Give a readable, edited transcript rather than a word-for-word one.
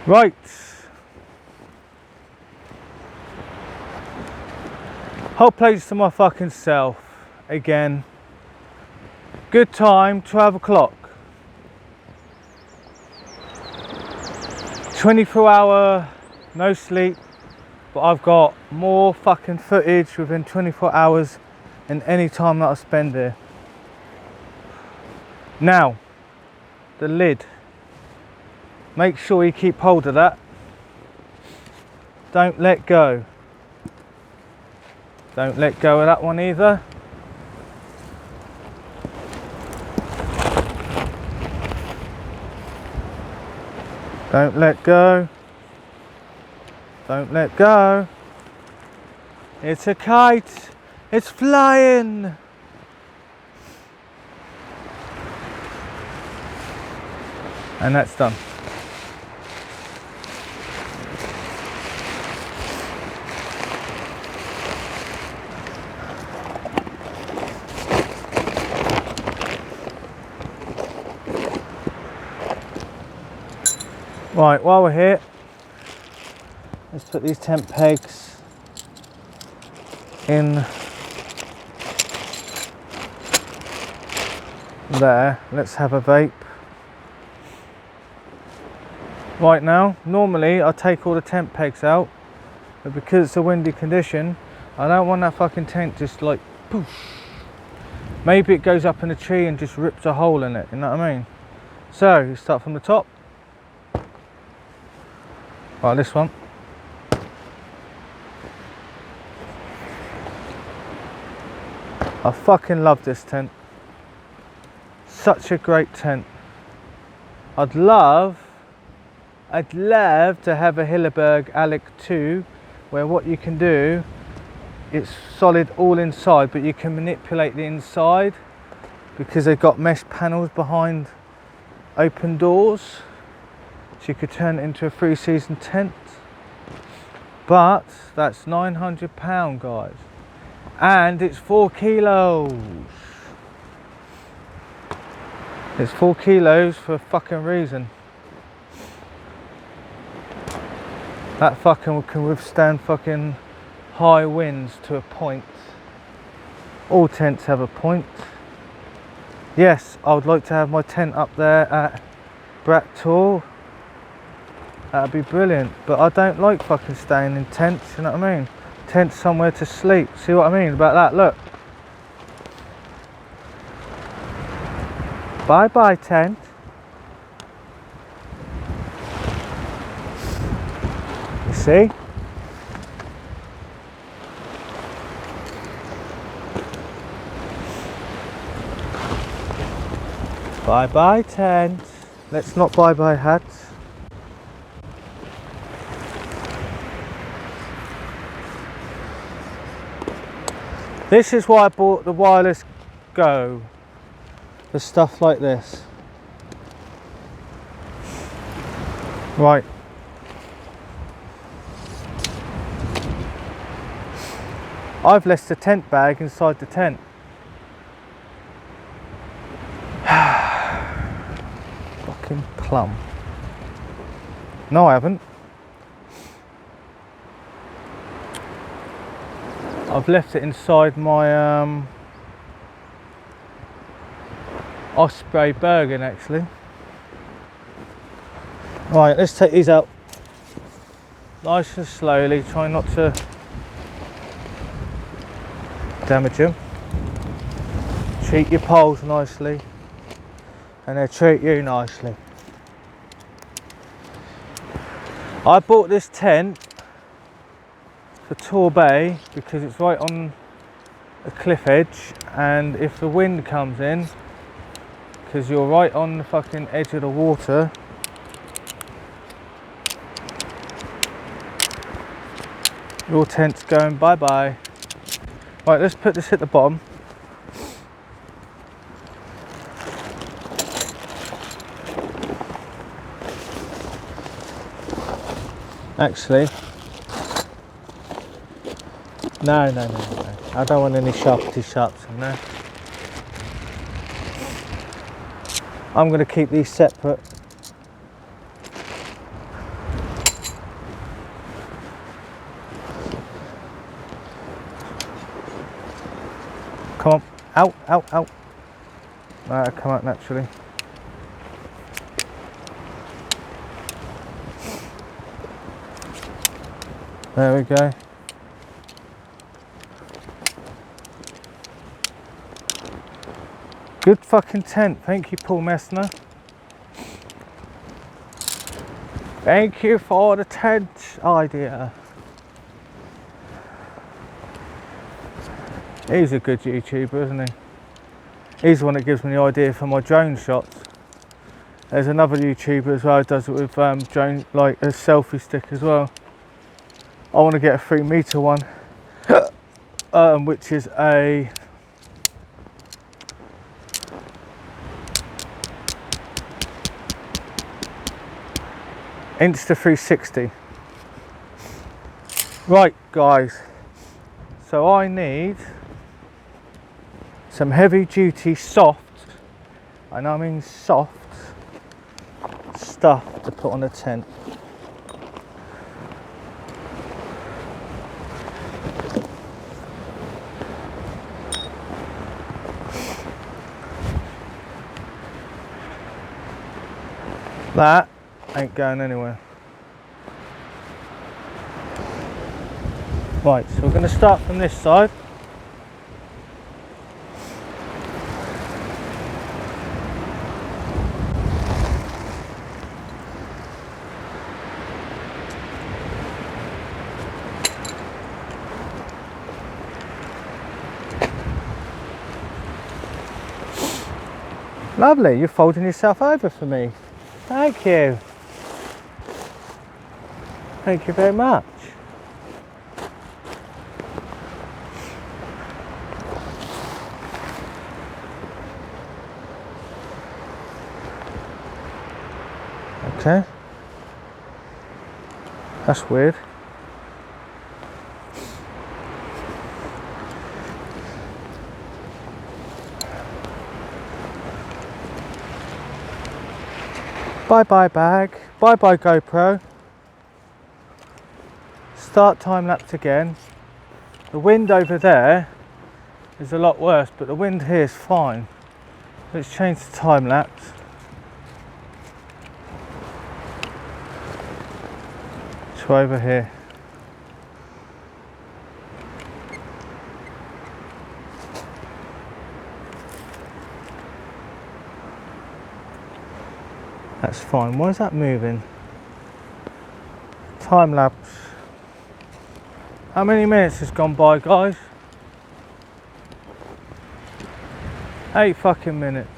Right. Whole place to my fucking self again. Good time, 12 o'clock. 24-hour no sleep, but I've got more fucking footage within 24 hours than any time that I spend here. Now, the lid. Make sure you keep hold of that. Don't let go. Don't let go of that one either. Don't let go. Don't let go. It's a kite. It's flying. And that's done. Right, while we're here, let's put these tent pegs in there. Let's have a vape. Right now, normally I take all the tent pegs out, but because it's a windy condition, I don't want that fucking tent just like poof. Maybe it goes up in a tree and just rips a hole in it, you know what I mean? So, you start from the top. Right, this one. I fucking love this tent. Such a great tent. I'd love to have a Hilleberg Alec 2 where what you can do, it's solid all inside, but you can manipulate the inside because they've got mesh panels behind open doors. So you could turn it into a 3-season tent. But that's £900, guys. And it's 4 kilos. It's 4 kilos for a fucking reason. That fucking can withstand fucking high winds to a point. All tents have a point. Yes, I would like to have my tent up there at Dartmoor. That'd be brilliant, but I don't like fucking staying in tents, you know what I mean? Tents somewhere to sleep, see what I mean about that, look. Bye bye tent. You see? Bye bye tent. Let's not bye bye hats. This is why I bought the wireless Go, for stuff like this. Right. I've left the tent bag inside the tent. Fucking plum. No, I haven't. I've left it inside my Osprey Bergen actually. Right, let's take these out nice and slowly, try not to damage them. Treat your poles nicely and they'll treat you nicely. I bought this tent for Torbay because it's right on a cliff edge, and if the wind comes in, because you're right on the fucking edge of the water, your tent's going bye bye. Right, let's put this at the bottom. Actually, no. I don't want any sharpety sharps in there. I'm going to keep these separate. Out, out, out. That'll come out naturally. There we go. Good fucking tent. Thank you, Paul Messner. Thank you for the tent idea. He's a good YouTuber, isn't he? He's the one that gives me the idea for my drone shots. There's another YouTuber as well who does it with drone, like a selfie stick as well. I want to get a 3 meter one, which is a Insta360. Right guys, so I need some heavy duty soft, and I mean soft, stuff to put on a tent. That ain't going anywhere. Right, so we're going to start from this side. Lovely, you're folding yourself over for me. Thank you. Thank you very much. Okay. That's weird. Bye bye bag, bye bye GoPro. Start time lapse again. The wind over there is a lot worse, but the wind here is fine. Let's change the time lapse. To over here. That's fine. Why is that moving? Time lapse. How many minutes has gone by, guys? 8 fucking minutes.